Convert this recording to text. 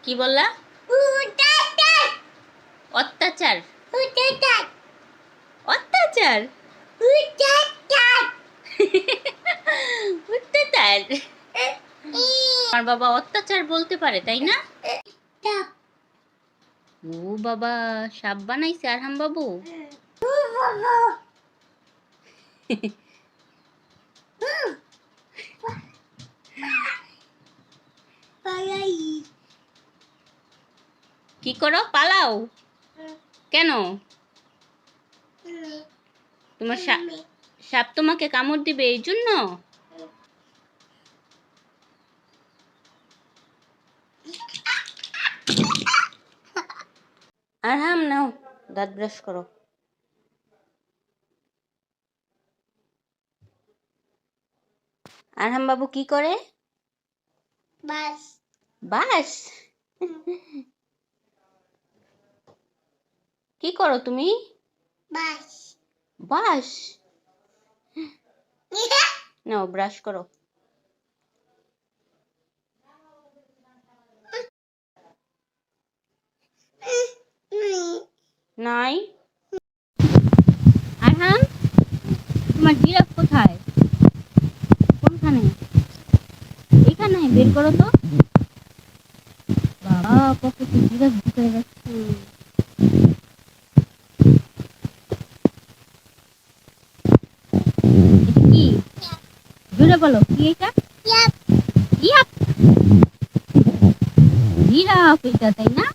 কি বললা? অত্যাচার। অত্যাচার। অত্যাচার। আমার বাবা অত্যাচার বলতে পারে, তাই না? ও বাবা, সাপ বানাইছে আরহাম বাবু। কি করো? পালাও কেন? তোমার সাপ তোমাকে কামড় দিবে এই জন্য? আরহাম নাও, দাঁত ব্রাশ করো। আরহাম বাবু কি করে? বাস। বাস? কি করো তুমি? বাস। বাস? নাও ব্রাশ করো। নাই। আরহাম, তোমার জিরাফ কোথায়? কোনখানে? এখানে, বের করো তো। বাবা, পকেটে জিরাফ ঢুকে গেছে। কি জোরে বলো, কি এটা? জিরাফ এটা, তাই না?